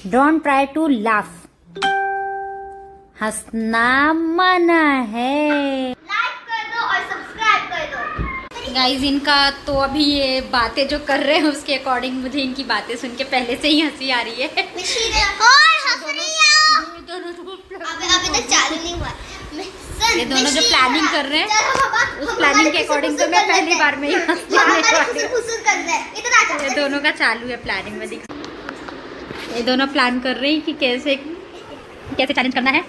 Like कर दो और सब्सक्राइब कर दो। गाइज इनका तो अभी ये बातें जो कर रहे हैं उसके अकॉर्डिंग मुझे इनकी बातें सुन के पहले से ही हंसी आ रही है। अभी तक चालू नहीं हुआ। ये दोनों जो प्लानिंग कर रहे हैं उस प्लानिंग के अकॉर्डिंग तो मैं पहली बार में ही हंस जाने वाली हूँ। ये दोनों का चालू है प्लानिंग में, दिखा ये दोनों प्लान कर रही हैं कि कैसे कैसे चैलेंज करना है।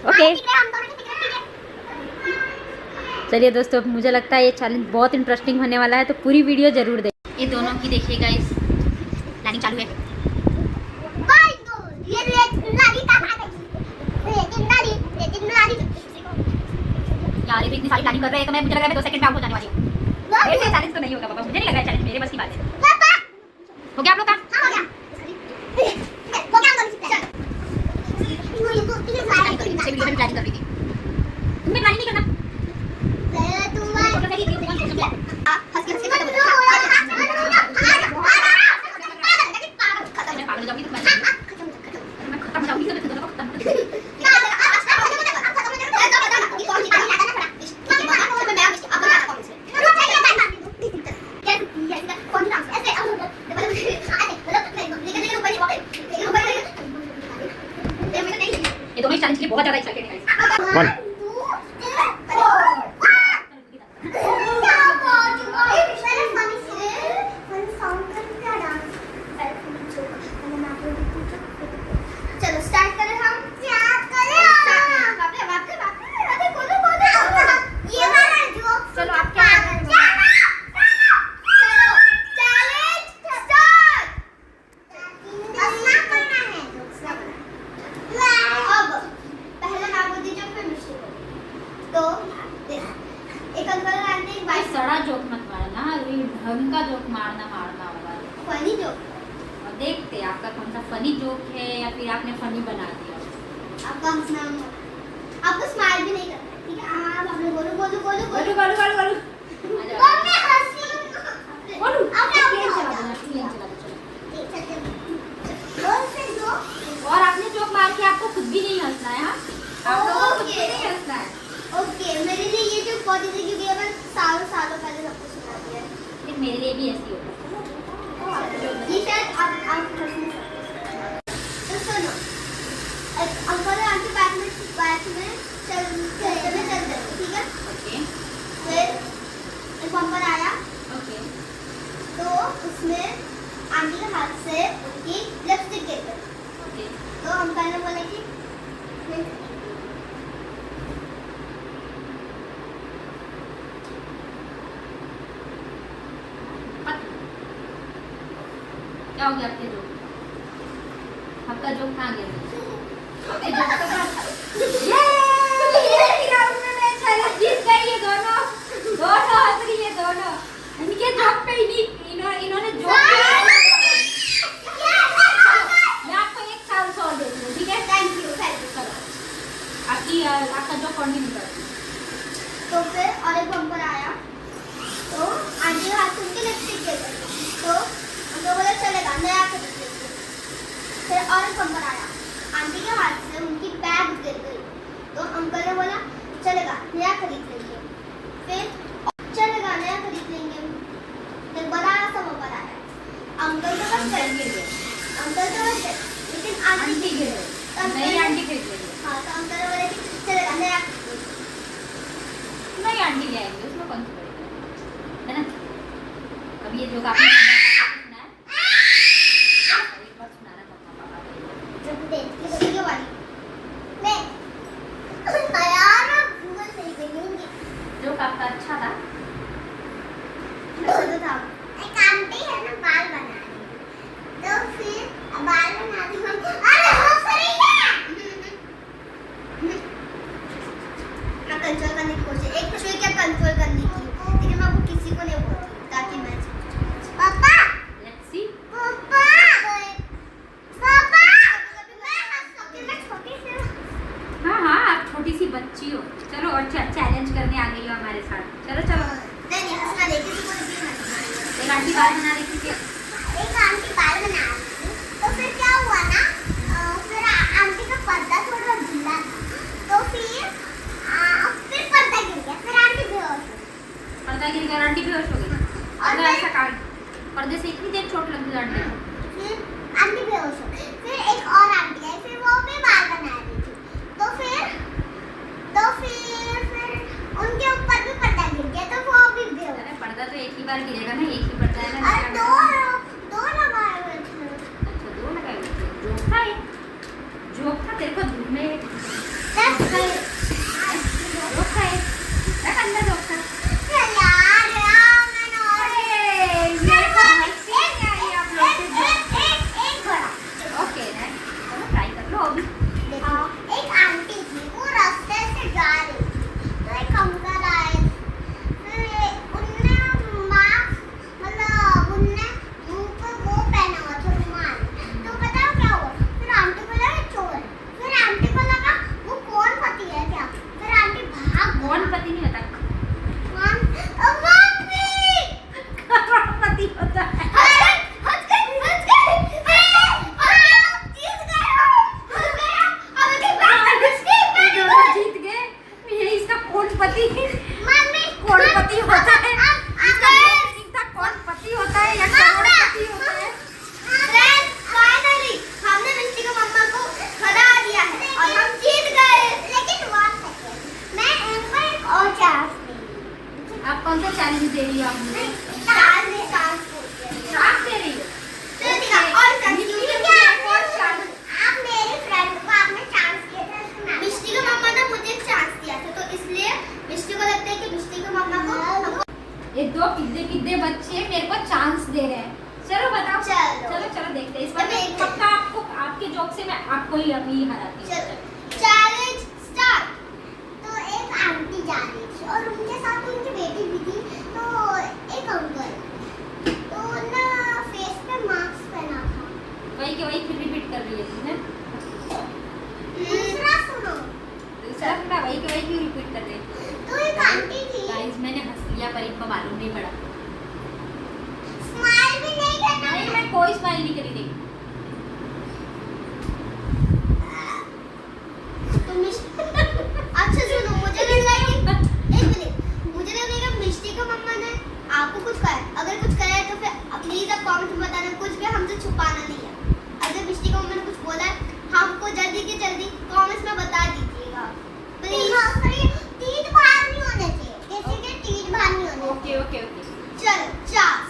ओके चलिए दोस्तों, मुझे लगता है ये चैलेंज बहुत इंटरेस्टिंग होने वाला है, तो पूरी वीडियो जरूर देखें। ये दोनों की देखिएगा, इस प्लानिंग चालू है। यार ये इतनी सारी प्लानिंग कर रहे हैं तो मैं मुझे लग रहा है मैं 2 सेकंड में आउट हो जाने वाली हूँ। मेरे से चैलेंज तो नहीं होगा पापा, मुझे नहीं लग रहा है चैलेंज मेरे बस की बात है। हो गया आप लोग का? प्लानिंग कर रही थी, तुम्हें प्लानिंग नहीं करना। ये दोनों चैलेंज के लिए बहुत ज्यादा एक्साइटेड हैं गाइस। चलो स्टार्ट करें हम। ये वाला जोक चलो आप क्या कर रहे हो? चलो चैलेंज स्टार्ट। हंसना पड़ना है। अब पहले मैं बोलती जोक फिर मिश्री बोलती। तो एक अंकल आंटी एक भाई बाइक सड़ा जोक मत मारना, ये ढंग का जोक मारना होगा। Funny joke. और देखते आपका कौन सा फनी जोक है या फिर आपने फनी बना दिया। आपका हंसना आपको स्माइल भी नहीं करना, ठीक है? आप अपने बोलो बोलो बोलो बोलू बोलू बोलू बोलू आ जाओ। मैं हंसी बोलू आपने प्लेन चला अपने देना, प्लेन चला दो चलो। बोल से जो और आपने जोक मार के आपको खुद भी नहीं हंसना है। हाँ आप लोगों को खुद भी नहीं हंसना है। ओके, मेरे लिए ये जो बहुत इजी, क्योंकि मैं सालों पहले सबको सुना दिया है। लेकिन मेरे लिए भी ऐसी होगा। ये शायद आप हंस नहीं सकते। तो सुनो, एक अंकल और आंटी बैक में चल रहे थे, ठीक है? ओके फिर एक बम्पर आया, ओके तो उसमें आंटी के हाथ से उनकी लिपस्टिक गिर गई। ओके तो अंकल ने बोला कि क्या हो गया आपके जोक? आपका जोक कहाँ गया? आपके जोक का ये राउंड में मैं चैलेंज जीत गई। ये दोनों हंस रही है दोनों। इनके जोक पे इन्होंने जोक मैं आपको एक चांस और देती हूँ, ठीक है? थैंक यू चलो आपका जोक कंटिन्यू करो। तो फिर और एक बम्पर आया, तो आंटी के हाथ से उनकी लिपस्टिक गिर गई। तो अंकल बोला चलेगा, नया खरीद लेंगे। फिर और एक बम्पर आया, आंटी के हाथ से उनकी बैग गिर गई। तो अंकल ने बोला चलेगा, नया खरीद लेंगे। फिर चलेगा, नया खरीद लेंगे। फिर बड़ा सा बम्पर आया, अंकल तो बस अंकल गिर गए। अंकल तो बस गए, लेकिन आंटी आंटी गिर गई। नई आंटी खरीद लेंगे। हाँ, तो अंकल ने बोला कि चलेगा, नया खरीद लेंगे। नई आंटी ले आएंगे, उसमें कौन सी बड़ी है ना? अभी ये जोक आपने सुना है? एक बार सुनाना पापा। जब देखी तो वाली मैं यार गूगल नहीं करूंगी। जोक आपका अच्छा था। अच्छा तो था, एक आंटी है ना बाल बना रही, तो फिर बाल बना रही है, अरे हंस रही है। मैं कंट्रोल करने की कोशिश, एक खुशी क्या कंट्रोल करने की, लेकिन मैं वो किसी को नहीं बोलती ताकि मैं पापा वजह से इतनी देर चोट लगी आंटी को? फिर आंटी बेहोश हो गई। फिर एक और आंटी आई, फिर वो भी बाल बना रही थी। तो फिर उनके ऊपर भी पर्दा गिर गया, तो वो भी बेहोश। अरे पर्दा तो एक ही बार गिरेगा ना, एक ही पर्दा है ना। अरे दो लगाए हुए थे। अच्छा, दो लगाए हुए थे। जोक था तेरे को धूप में। दस गए। जोक था एक। रख अंदर जोक था। यार मैंने और अरे मेरे को हंसी नहीं आई आप लोग से जोक। एक बड़ा। ओके नेक्स्ट, चलो ट्राई कर लो अभी। देखो, एक आंटी थी, वो रास्ते से जा रही थी, तो एक अंकल आए। फिर उनने मास्क, मतलब उनने मुंह पे वो पहना हुआ था, रुमाल। तो बताओ क्या हुआ? फिर आंटी को लगा चोर है। फिर आंटी को लगा वो कौन पति है क्या? फिर आंटी भाग गई। कौन पति नहीं होता, मम्मी पति होता है। हंस गई। जीत गए। अब दोनों जीत गए। ये इसका कौन पति, मम्मी कौन पति होता है? इसका अब ये नहीं था कौन पति होता है या करोड़पति होता है। फ्रेंड्स, फाइनली हमने मिस्टी को मम्मा को हरा दिया है और हम जीत गए। लेकिन वन सेकंड, मैं इनको एक और चांस दूंगी। आप कौन सा चैलेंज दे रही हो? आप मुझे चांस श्राप दे रही हो? और आप मेरे फ्रेंड को आपने चांस दिया था। मिस्टी को मम्मा ने मुझे एक चांस दिया था, तो इसलिए मिस्टी को लगता है कि मिस्टी को मम्मा को ये दो पिद्दे बच्चे मेरे को चांस दे रहे हैं। चलो बताओ। चलो देखते हैं इस बार। मैं एक- पक्का आपको, आपके जोक से मैं आपको ही अभी हराती हूँ। Challenge start. तो एक आंटी जा रही थी और उनके साथ उनकी बेटी भी थी। तो एक अंकल, तो ना फेस पे मास्क पहना था। वही के वही फिर रिपीट कर रही है तुमने। दूसरा सुनो। दूसरा थोड़ा वही के वही क्यों रिपीट कर रही है? तो एक आंटी थी, गाइस मैंने हंस लिया पर इनको मालूम नहीं पड़ा। स्माइल भी नहीं करना। नहीं, मैं कोई स्माइल नहीं करी थी। अच्छा सुनो, मुझे लग रहा है कि एक मिनट, मुझे लग रहा है कि मिस्टी को मम्मा ने आपको कुछ कहा है। अगर कुछ कहा है तो फिर प्लीज आप कमेंट में बताना, कुछ भी हमसे छुपाना नहीं है। अगर मिस्टी को मम्मा ने कुछ बोला है, हमको जल्दी के जल्दी कमेंट्स में बता दीजिएगा प्लीज। तीन बार नहीं होने चाहिए, जैसे कि तीन बार नहीं होने। ओके। चलो चार